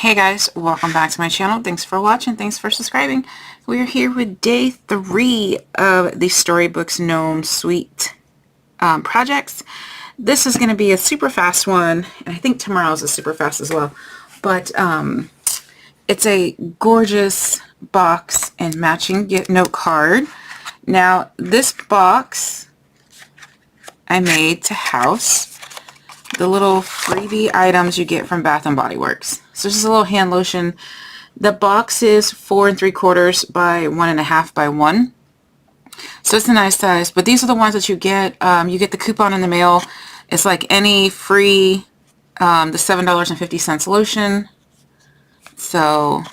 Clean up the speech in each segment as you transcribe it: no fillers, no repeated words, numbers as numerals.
Hey guys, welcome back to my channel. Thanks for watching. Thanks for subscribing. We're here with day 3 of the Storybook Gnome Suite projects. This is going to be a super fast one, and I think tomorrow's is super fast as well. But it's a gorgeous box and matching note card. Now, this box I made to house the little freebie items you get from Bath & Body Works. So this is a little hand lotion. The box is 4 3/4 by 1.5 by 1. So it's a nice size, but these are the ones that you get. You get the coupon in the mail. It's like any free, the $7.50 lotion. So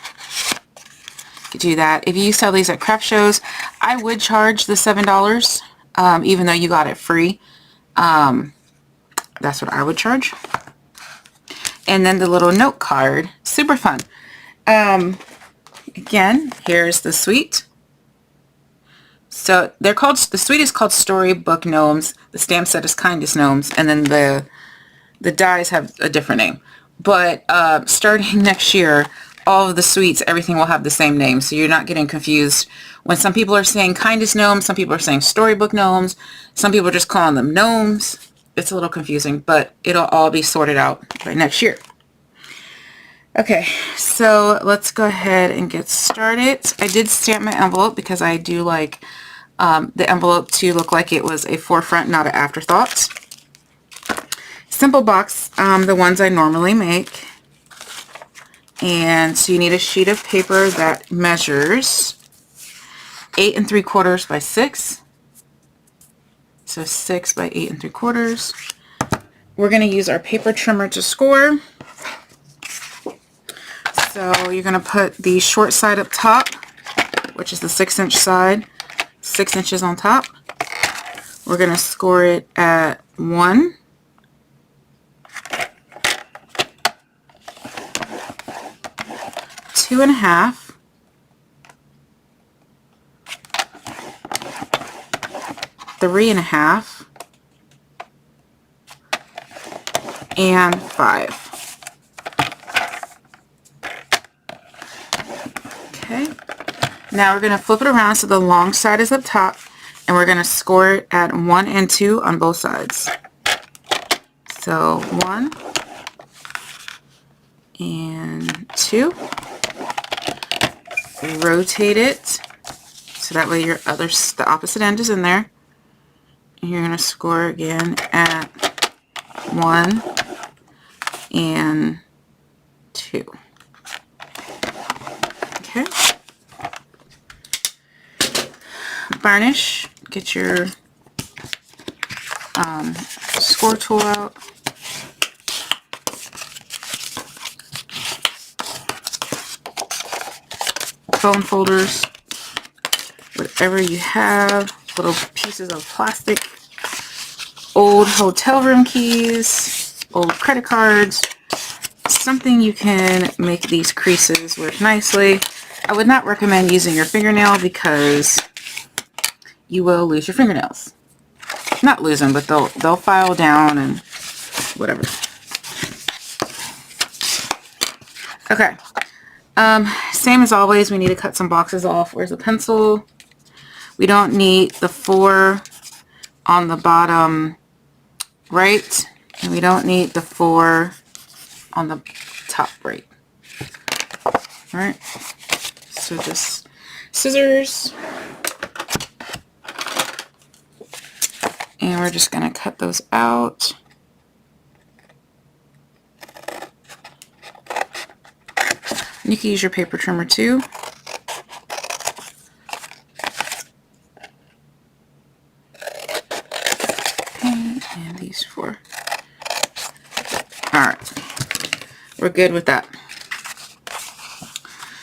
you do that. If you sell these at craft shows, I would charge the $7, even though you got it free. That's what I would charge. And then the little note card, super fun. Again, here's the suite. So they're called, the suite is called Storybook Gnomes. The stamp set is Kindest Gnomes, and then the dies have a different name. But starting next year, all of the suites, everything will have the same name, so you're not getting confused. When some people are saying Kindest Gnomes, some people are saying Storybook Gnomes, some people are just calling them Gnomes. It's a little confusing, but it'll all be sorted out by next year. Okay, so let's go ahead and get started. I did stamp my envelope because I do like the envelope to look like it was a forefront, not an afterthought. Simple box, the ones I normally make. And so you need a sheet of paper that measures 8 3/4 by 6. So 6 by 8 3/4. We're going to use our paper trimmer to score. So you're going to put the short side up top, which is the 6-inch side, 6 inches on top. We're going to score it at 1. Two and a half. 3.5 and 5. Okay, now we're going to flip it around so the long side is up top, and we're going to score it at 1 and 2 on both sides. So 1 and 2. Rotate it so that way the opposite end is in there. And you're going to score again at 1 and 2. Okay. Varnish. Get your score tool out. Phone folders. Whatever you have. Little pieces of plastic, old hotel room keys, old credit cards, something you can make these creases with nicely. I would not recommend using your fingernail because you will lose your fingernails. Not lose them, but they'll file down and whatever. Okay. Same as always, we need to cut some boxes off. Where's the pencil? We don't need the 4 on the bottom right, and we don't need the 4 on the top right. Alright, so just scissors, and we're just going to cut those out. You can use your paper trimmer too. And these 4. Alright, we're good with that.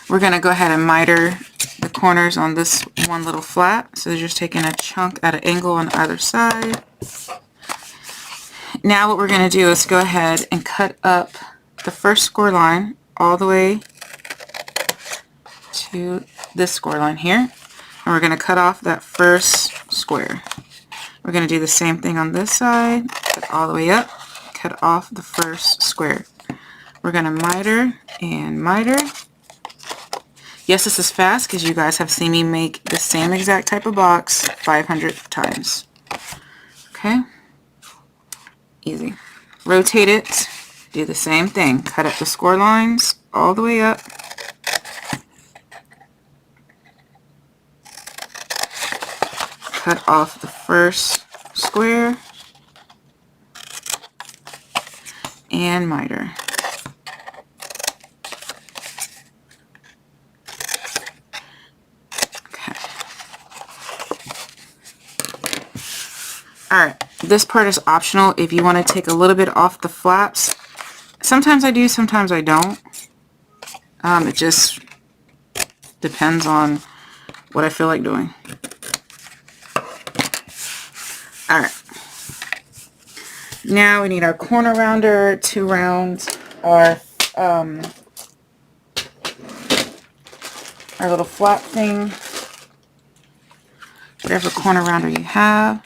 We're going to go ahead and miter the corners on this one little flat. So you're just taking a chunk at an angle on either side. Now what we're going to do is go ahead and cut up the first score line all the way to this score line here. And we're going to cut off that first square. We're going to do the same thing on this side, cut all the way up, cut off the first square. We're going to miter and miter. Yes, this is fast because you guys have seen me make the same exact type of box 500 times. Okay, easy. Rotate it, do the same thing. Cut up the score lines all the way up. Cut off the first square and miter. Alright, this part is optional if you want to take a little bit off the flaps. Sometimes I do, sometimes I don't. It just depends on what I feel like doing. Alright. Now we need our corner rounder to round our little flap thing. Whatever corner rounder you have.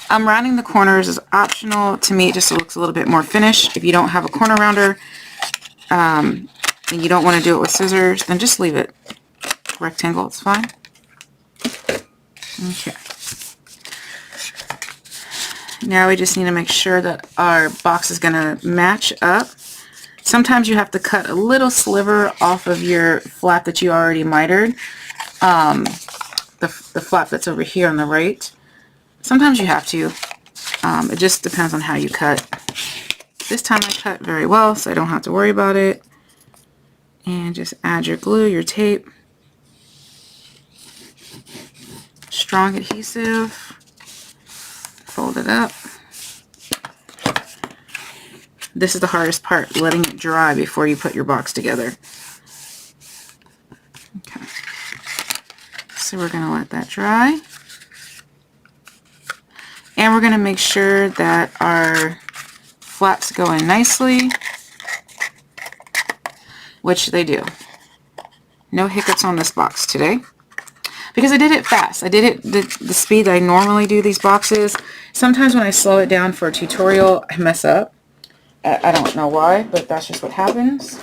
Rounding the corners is optional. To me, it just looks a little bit more finished. If you don't have a corner rounder and you don't want to do it with scissors, then just leave it rectangle. It's fine. Okay. Now we just need to make sure that our box is going to match up. Sometimes you have to cut a little sliver off of your flap that you already mitered. The flap that's over here on the right. Sometimes you have to. It just depends on how you cut. This time I cut very well, so I don't have to worry about it. And just add your glue, your tape. Strong adhesive. Fold it up. This is the hardest part, letting it dry before you put your box together. Okay. So we're going to let that dry. And we're going to make sure that our flaps go in nicely, which they do. No hiccups on this box today. Because I did it fast. I did it the speed I normally do these boxes. Sometimes when I slow it down for a tutorial, I mess up. I don't know why, but that's just what happens.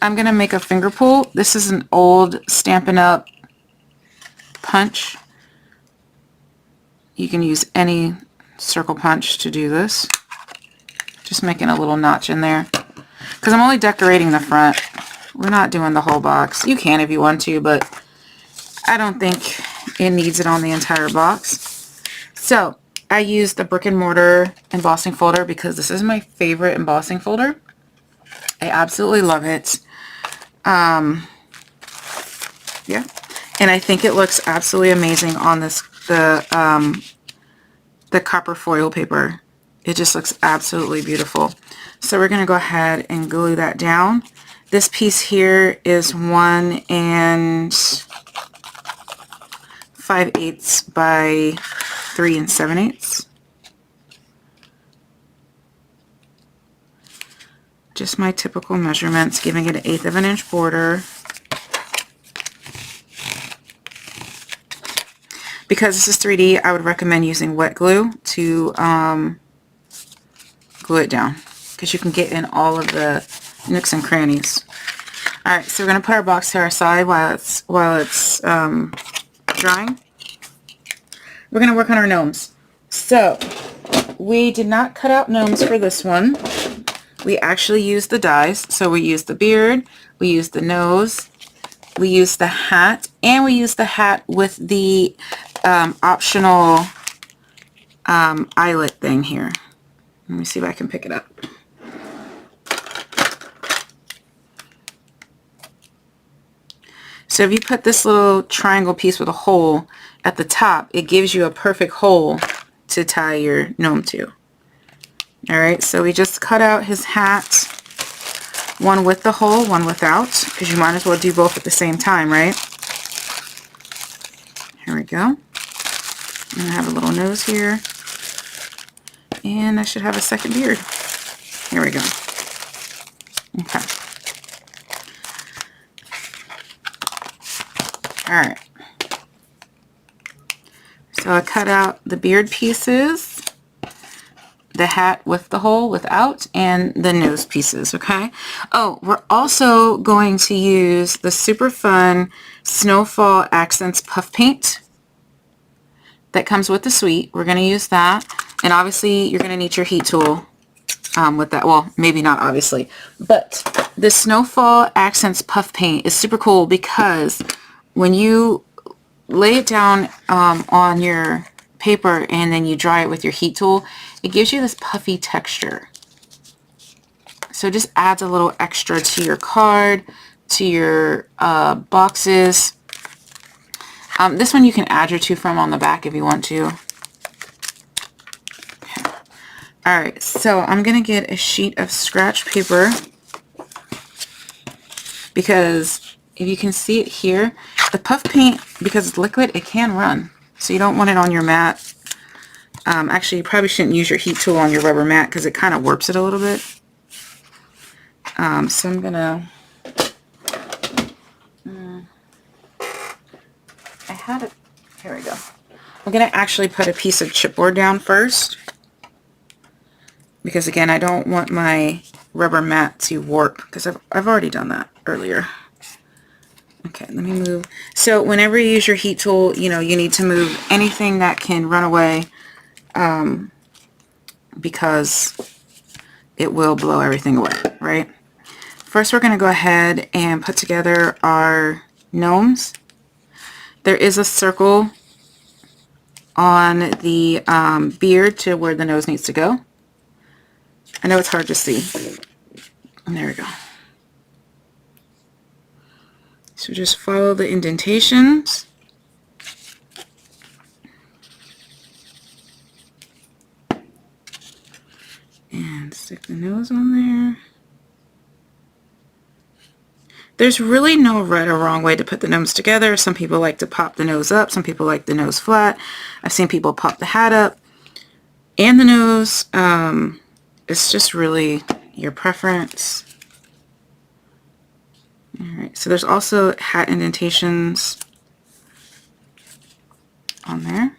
I'm going to make a finger pull. This is an old Stampin' Up! Punch. You can use any circle punch to do this. Just making a little notch in there. Because I'm only decorating the front. We're not doing the whole box. You can if you want to, but I don't think it needs it on the entire box. So, I use the Brick Mortar embossing folder because this is my favorite embossing folder. I absolutely love it. Yeah. And I think it looks absolutely amazing on this the copper foil paper. It just looks absolutely beautiful. So we're going to go ahead and glue that down. This piece here is 1 5/8 by 3 7/8. Just my typical measurements, giving it an 1/8 of an inch border. Because this is 3D, I would recommend using wet glue to glue it down, because you can get in all of the nooks and crannies. Alright, so we're going to put our box to our side while it's drying. We're going to work on our gnomes. So, we did not cut out gnomes for this one. We actually used the dies. So we used the beard, we used the nose, we used the hat, and we used the hat with the optional eyelet thing here. Let me see if I can pick it up. So if you put this little triangle piece with a hole at the top, it gives you a perfect hole to tie your gnome to. Alright, so we just cut out his hat, one with the hole, one without, because you might as well do both at the same time, right? Here we go. And I have a little nose here. And I should have a second beard. Here we go. Okay. Alright. So I cut out the beard pieces. the hat with the hole without, and the nose pieces, okay? Oh, we're also going to use the super fun Snowfall Accents Puff Paint that comes with the suite. We're going to use that, and obviously you're going to need your heat tool with that. Well, maybe not obviously, but the Snowfall Accents Puff Paint is super cool because when you lay it down on your paper and then you dry it with your heat tool, it gives you this puffy texture. So it just adds a little extra to your card, to your boxes. This one you can add your to from on the back if you want to. Okay. Alright, so I'm going to get a sheet of scratch paper because if you can see it here, the puff paint, because it's liquid, it can run. So you don't want it on your mat. Actually, you probably shouldn't use your heat tool on your rubber mat because it kind of warps it a little bit. So I'm going to... I had it... Here we go. I'm going to actually put a piece of chipboard down first. Because again, I don't want my rubber mat to warp because I've already done that earlier. Okay, let me move. So whenever you use your heat tool, you know, you need to move anything that can run away because it will blow everything away, right? First, we're going to go ahead and put together our gnomes. There is a circle on the beard to where the nose needs to go. I know it's hard to see. And there we go. So just follow the indentations. And stick the nose on there. There's really no right or wrong way to put the nose together. Some people like to pop the nose up. Some people like the nose flat. I've seen people pop the hat up and the nose. It's just really your preference. Alright, so there's also hat indentations on there.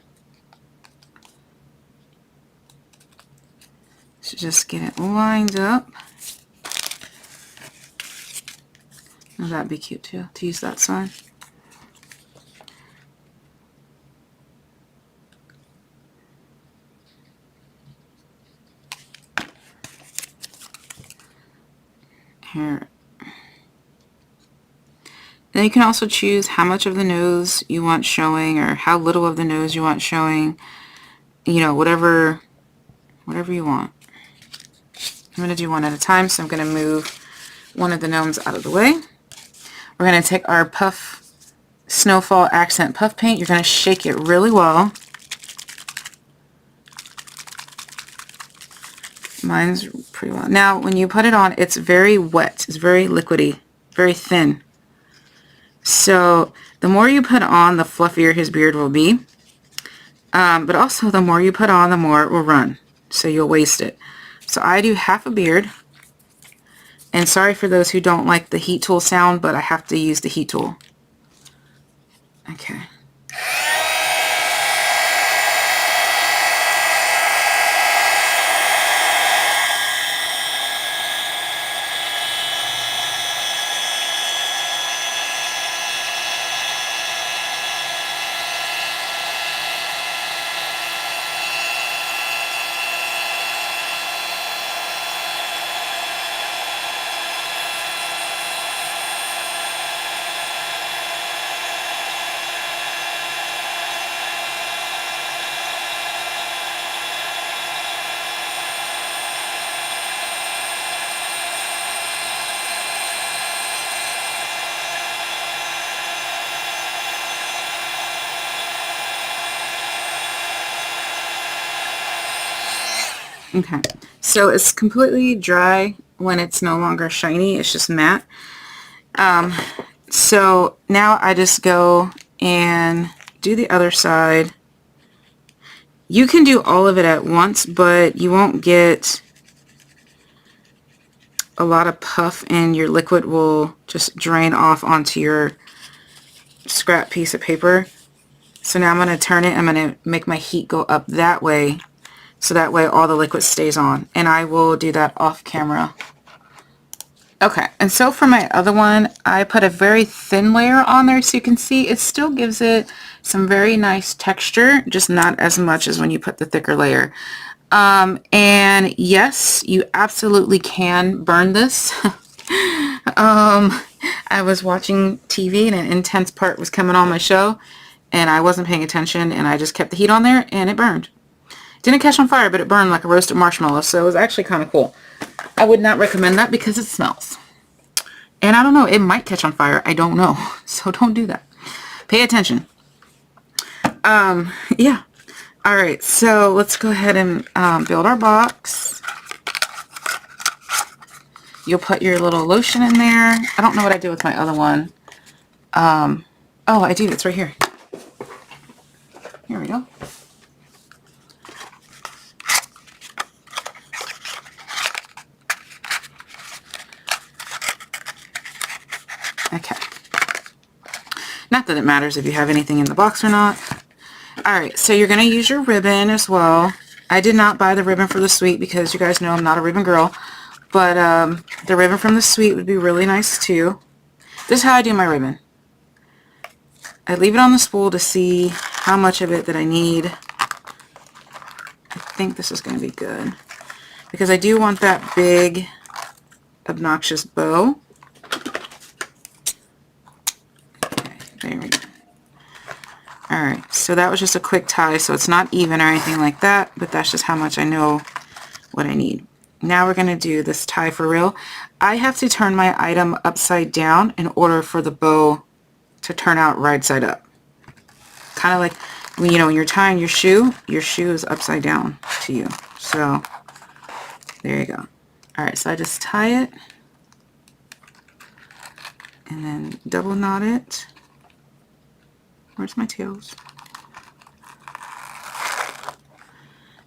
So just get it lined up. Oh, that'd be cute too, to use that sign. Here. Then you can also choose how much of the nose you want showing or how little of the nose you want showing. You know, whatever you want. I'm going to do one at a time, so I'm going to move one of the gnomes out of the way. We're going to take our puff Snowfall Accent Puff Paint. You're going to shake it really well. Mine's pretty well. Now, when you put it on, it's very wet. It's very liquidy, very thin. So the more you put on, the fluffier his beard will be. But also, the more you put on, the more it will run. So you'll waste it. So I do half a beard. And sorry for those who don't like the heat tool sound, but I have to use the heat tool. Okay. Okay, so it's completely dry when it's no longer shiny, it's just matte. So now I just go and do the other side. You can do all of it at once, but you won't get a lot of puff and your liquid will just drain off onto your scrap piece of paper. So now I'm going to turn it, I'm going to make my heat go up that way so that way all the liquid stays on, and I will do that off camera. Okay, and so for my other one, I put a very thin layer on there so you can see it still gives it some very nice texture, just not as much as when you put the thicker layer. And yes, you absolutely can burn this. I was watching TV and an intense part was coming on my show and I wasn't paying attention and I just kept the heat on there and it burned. Didn't catch on fire, but it burned like a roasted marshmallow, so it was actually kind of cool. I would not recommend that because it smells. And I don't know, it might catch on fire. I don't know. So don't do that. Pay attention. Yeah. Alright, so let's go ahead and build our box. You'll put your little lotion in there. I don't know what I did with my other one. Oh, I do. It's right here. Here we go. Okay. Not that it matters if you have anything in the box or not. Alright, so you're going to use your ribbon as well. I did not buy the ribbon for the suite because you guys know I'm not a ribbon girl. But the ribbon from the suite would be really nice too. This is how I do my ribbon. I leave it on the spool to see how much of it that I need. I think this is going to be good. Because I do want that big, obnoxious bow. Okay, there we go. Alright, so that was just a quick tie, so it's not even or anything like that, but that's just how much I know what I need. Now we're going to do this tie for real. I have to turn my item upside down in order for the bow to turn out right side up. Kind of like when, you know, when you're tying your shoe is upside down to you. So there you go. Alright, so I just tie it and then double knot it. Where's my tails?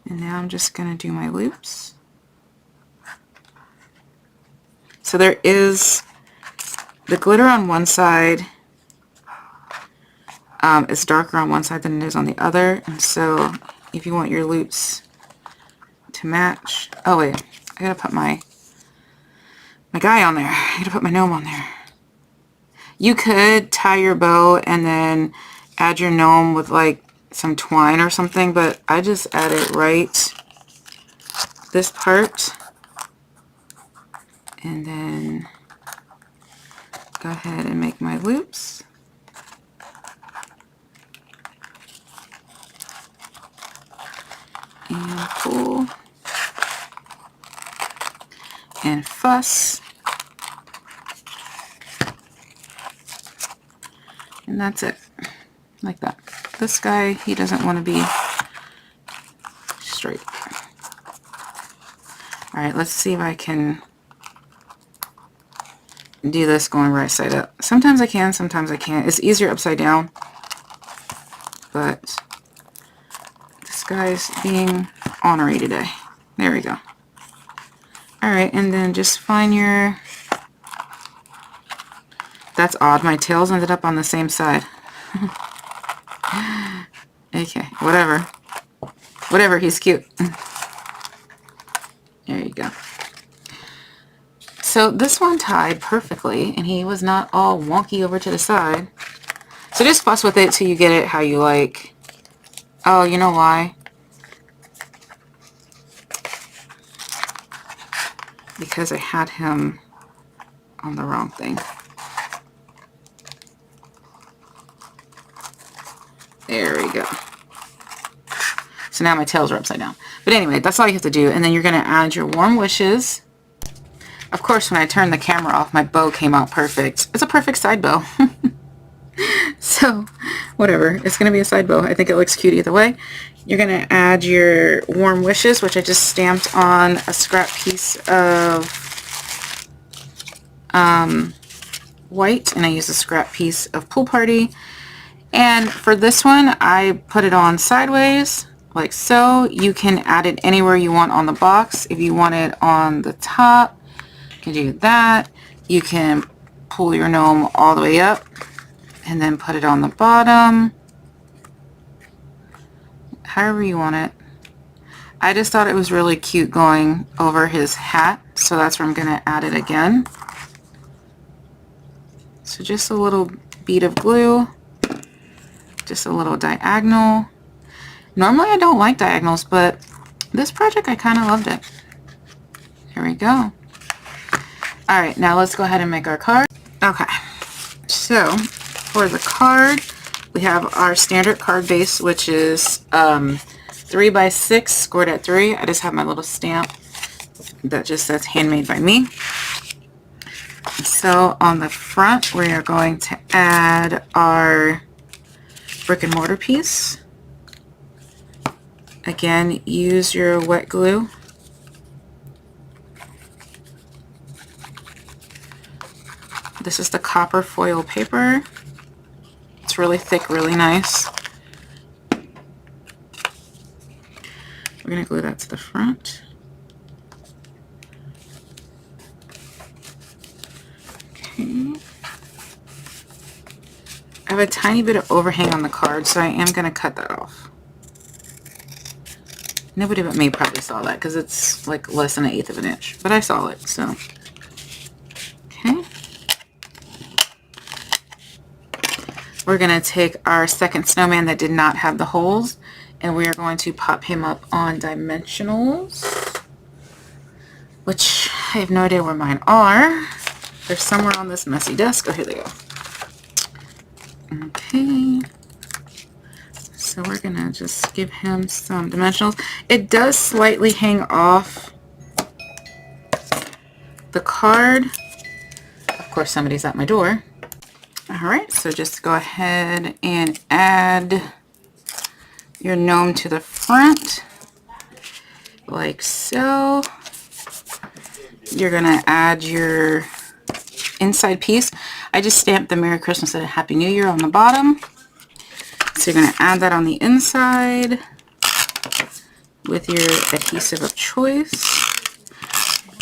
And now I'm just going to do my loops. So there is the glitter on one side. It's darker on one side than it is on the other. And so if you want your loops to match... Oh wait, I gotta put my guy on there. I gotta put my gnome on there. You could tie your bow and then add your gnome with like some twine or something, but I just add it right this part and then go ahead and make my loops. And pull and fuss. And that's it. Like that. This guy, he doesn't want to be straight. Alright, let's see if I can do this going right side up. Sometimes I can, sometimes I can't. It's easier upside down. But this guy's being ornery today. There we go. Alright, and then just find your... That's odd. My tails ended up on the same side. Okay, whatever. Whatever, he's cute. There you go. So this one tied perfectly, and he was not all wonky over to the side. So just fuss with it till you get it how you like. Oh, you know why? Because I had him on the wrong thing. There we go. So now my tails are upside down. But anyway, that's all you have to do. And then you're going to add your warm wishes. Of course, when I turned the camera off, my bow came out perfect. It's a perfect side bow. So, whatever. It's going to be a side bow. I think it looks cute either way. You're going to add your warm wishes, which I just stamped on a scrap piece of white. And I used a scrap piece of Pool Party. And for this one, I put it on sideways, like so. You can add it anywhere you want on the box. If you want it on the top, you can do that. You can pull your gnome all the way up and then put it on the bottom. However you want it. I just thought it was really cute going over his hat, so that's where I'm going to add it again. So just a little bead of glue, just a little diagonal. Normally I don't like diagonals, but this project I kind of loved it. Here we go. Alright, now let's go ahead and make our card. Okay, so for the card, we have our standard card base, which is 3 by 6 scored at 3. I just have my little stamp that just says handmade by me. So on the front, we are going to add our brick and mortar piece. Again, use your wet glue. This is the copper foil paper. It's really thick, really nice. We're going to glue that to the front. Okay. I have a tiny bit of overhang on the card, so I am going to cut that off. Nobody but me probably saw that because it's like less than 1/8 of an inch, but I saw it, so. Okay. We're going to take our second snowman that did not have the holes, and we are going to pop him up on dimensionals, which I have no idea where mine are. They're somewhere on this messy desk. Oh, here they go. Okay. So we're going to just give him some dimensionals. It does slightly hang off the card. Of course, somebody's at my door. Alright, so just go ahead and add your gnome to the front, like so. You're going to add your inside piece. I just stamped the Merry Christmas and a Happy New Year on the bottom. So you're going to add that on the inside with your adhesive of choice.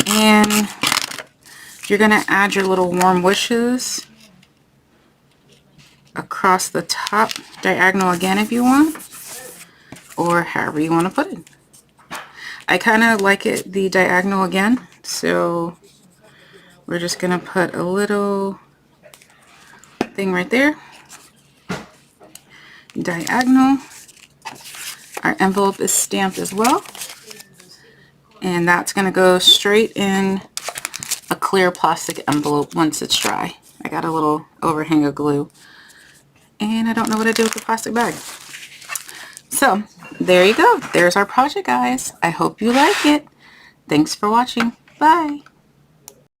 And you're going to add your little warm wishes across the top, diagonal again if you want, or however you want to put it. I kind of like it the diagonal again, so we're just going to put a little thing right there. Diagonal. Our envelope is stamped as well, and that's going to go straight in a clear plastic envelope once it's dry. I got a little overhang of glue, and I don't know what to do with the plastic bag. So there you go. There's our project, guys. I hope you like it. Thanks for watching. Bye.